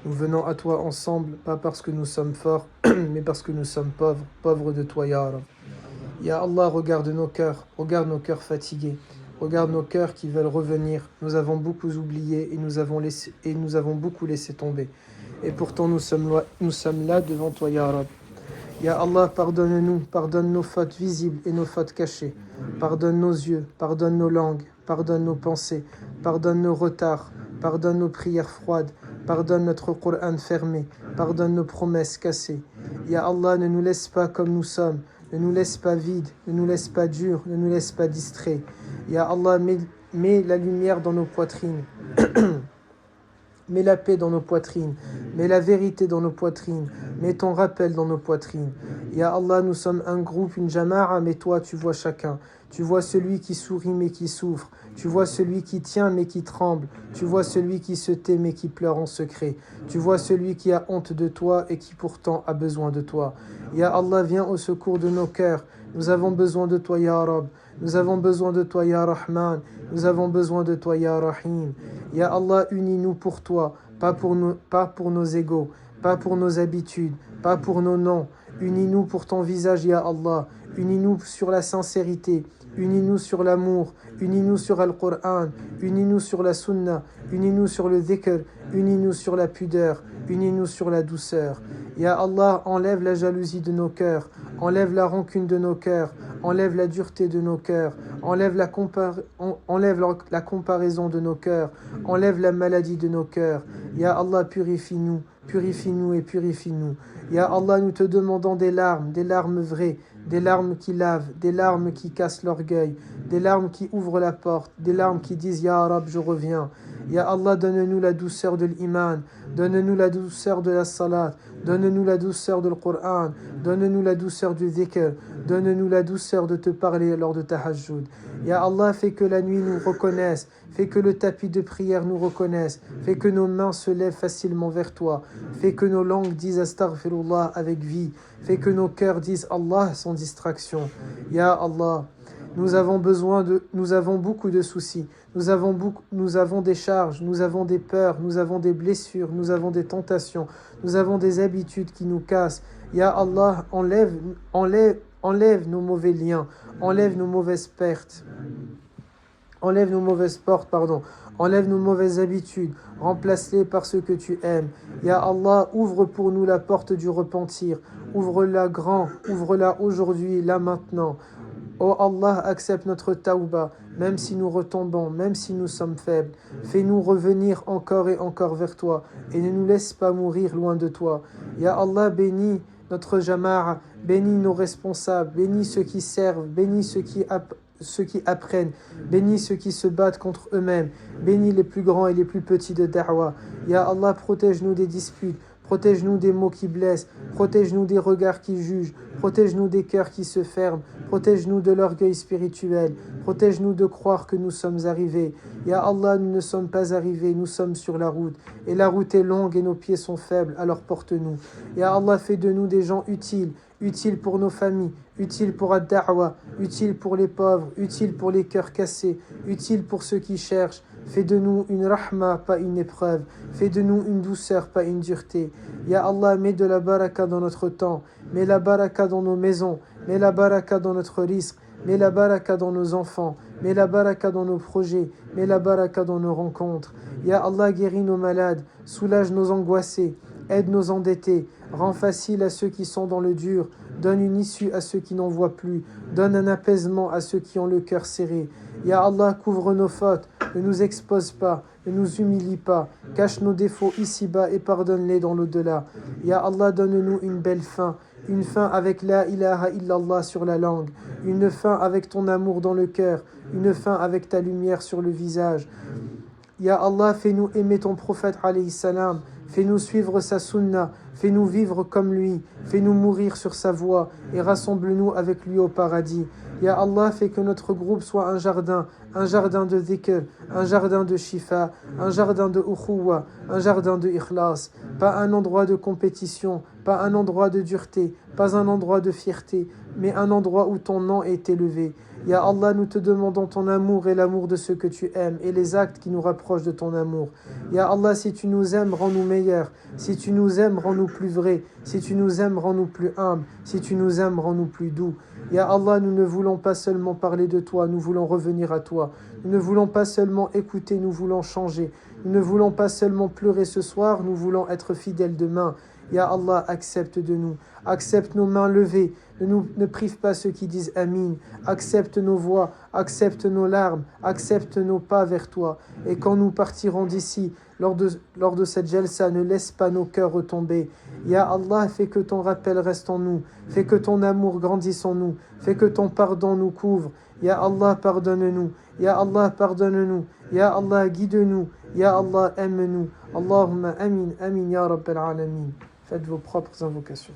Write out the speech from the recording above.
Nous venons à toi ensemble, pas parce que nous sommes forts, mais parce que nous sommes pauvres, pauvres de toi, Ya Rab. Ya Allah, regarde nos cœurs fatigués, regarde nos cœurs qui veulent revenir. Nous avons beaucoup oublié et nous avons beaucoup laissé tomber. Et pourtant nous sommes là devant toi, Ya Rab. Ya Allah, pardonne-nous, pardonne nos fautes visibles et nos fautes cachées. Pardonne nos yeux, pardonne nos langues, pardonne nos pensées, pardonne nos retards, pardonne nos prières froides, pardonne notre Coran fermé, pardonne nos promesses cassées. Ya Allah, ne nous laisse pas comme nous sommes, ne nous laisse pas vides, ne nous laisse pas durs, ne nous laisse pas distraits. Ya Allah, mets la lumière dans nos poitrines. Mets la paix dans nos poitrines, mets la vérité dans nos poitrines, mets ton rappel dans nos poitrines. Ya Allah, nous sommes un groupe, une jama'a, mais toi tu vois chacun. Tu vois celui qui sourit mais qui souffre. Tu vois celui qui tient mais qui tremble. Tu vois celui qui se tait mais qui pleure en secret. Tu vois celui qui a honte de toi et qui pourtant a besoin de toi. Ya Allah, viens au secours de nos cœurs. Nous avons besoin de toi, Ya Rab. Nous avons besoin de toi, Ya Rahman. Nous avons besoin de toi, Ya Rahim. Ya Allah, unis-nous pour toi, pas pour nos égos, pas pour nos habitudes, pas pour nos noms. Unis-nous pour ton visage, Ya Allah. Unis-nous sur la sincérité. Unis-nous sur l'amour. Unis-nous sur Al-Qur'an. Unis-nous sur la Sunna. Unis-nous sur le dhikr. Unis-nous sur la pudeur. Unis-nous sur la douceur. Ya Allah, enlève la jalousie de nos cœurs. Enlève la rancune de nos cœurs. Enlève la dureté de nos cœurs. Enlève la comparaison de nos cœurs. Enlève la maladie de nos cœurs. Ya Allah, purifie-nous. Purifie-nous et purifie-nous. Ya Allah, nous te demandons des larmes vraies, des larmes qui lavent, des larmes qui cassent l'orgueil, des larmes qui ouvrent la porte, des larmes qui disent Ya Rab, je reviens. Ya Allah, donne-nous la douceur de l'iman, donne-nous la douceur de la salat, donne-nous la douceur du Coran, donne-nous la douceur du dhikr, donne-nous la douceur de te parler lors de tahajjud. Ya Allah, fais que la nuit nous reconnaisse, fais que le tapis de prière nous reconnaisse, fais que nos mains se lèvent facilement vers toi, fais que nos langues disent astaghfirullah avec vie, fais que nos cœurs disent Allah sans distraction. Ya Allah, nous avons beaucoup de soucis, nous avons des charges, nous avons des peurs, nous avons des blessures, nous avons des tentations, nous avons des habitudes qui nous cassent. Ya Allah, enlève nos mauvais liens, enlève nos mauvaises pertes. Enlève nos mauvaises portes, enlève nos mauvaises habitudes, remplace-les par ce que tu aimes. Ya Allah, ouvre pour nous la porte du repentir, ouvre-la grand, ouvre-la aujourd'hui, là maintenant. Oh Allah, accepte notre tauba, même si nous retombons, même si nous sommes faibles. Fais-nous revenir encore et encore vers toi, et ne nous laisse pas mourir loin de toi. Ya Allah, bénis notre jama'a, bénis nos responsables, bénis ceux qui servent, bénis ceux qui apprennent, bénis ceux qui se battent contre eux-mêmes, bénis les plus grands et les plus petits de da'wah. Ya Allah, protège-nous des disputes, protège-nous des mots qui blessent, protège-nous des regards qui jugent, protège-nous des cœurs qui se ferment, protège-nous de l'orgueil spirituel, protège-nous de croire que nous sommes arrivés. Ya Allah, nous ne sommes pas arrivés, nous sommes sur la route, et la route est longue et nos pieds sont faibles, alors porte-nous. Ya Allah, fais de nous des gens utiles, utiles pour nos familles, utiles pour ad-da'wa, utiles pour les pauvres, utiles pour les cœurs cassés, utiles pour ceux qui cherchent. Fais de nous une rahma, pas une épreuve. Fais de nous une douceur, pas une dureté. Ya Allah, mets de la baraka dans notre temps. Mets la baraka dans nos maisons. Mets la baraka dans notre risque. Mets la baraka dans nos enfants. Mets la baraka dans nos projets. Mets la baraka dans nos rencontres. Ya Allah, guéris nos malades. Soulage nos angoissés. Aide nos endettés. Rends facile à ceux qui sont dans le dur. Donne une issue à ceux qui n'en voient plus. Donne un apaisement à ceux qui ont le cœur serré. Ya Allah, couvre nos fautes. Ne nous expose pas. Ne nous humilie pas. Cache nos défauts ici-bas et pardonne-les dans l'au-delà. Ya Allah, donne-nous une belle fin. Une fin avec la ilaha illallah sur la langue. Une fin avec ton amour dans le cœur. Une fin avec ta lumière sur le visage. Ya Allah, fais-nous aimer ton prophète alayhi salam. Fais-nous suivre sa sunna, fais-nous vivre comme lui, fais-nous mourir sur sa voie et rassemble-nous avec lui au paradis. Ya Allah, fais que notre groupe soit un jardin de dhikr, un jardin de shifa, un jardin de ukhuwa, un jardin de ikhlas, pas un endroit de compétition, pas un endroit de dureté, pas un endroit de fierté, mais un endroit où ton nom est élevé. Ya Allah, nous te demandons ton amour et l'amour de ceux que tu aimes et les actes qui nous rapprochent de ton amour. Ya Allah, si tu nous aimes, rends-nous meilleurs. Si tu nous aimes, rends-nous plus vrais. Si tu nous aimes, rends-nous plus humbles. Si tu nous aimes, rends-nous plus doux. Ya Allah, nous ne voulons pas seulement parler de toi, nous voulons revenir à toi. Nous ne voulons pas seulement écouter, nous voulons changer. Nous ne voulons pas seulement pleurer ce soir, nous voulons être fidèles demain. Ya Allah, accepte de nous. Accepte nos mains levées. Ne prive pas ceux qui disent Amin. Accepte nos voix, accepte nos larmes, accepte nos pas vers toi. Et quand nous partirons d'ici, lors de cette jalsa, ne laisse pas nos cœurs retomber. Ya Allah, fais que ton rappel reste en nous. Fais que ton amour grandisse en nous. Fais que ton pardon nous couvre. Ya Allah, pardonne-nous. Ya Allah, pardonne-nous. Ya Allah, guide-nous. Ya Allah, aime-nous. Allahumma amin, amin, ya Rabbal alamin. Faites vos propres invocations.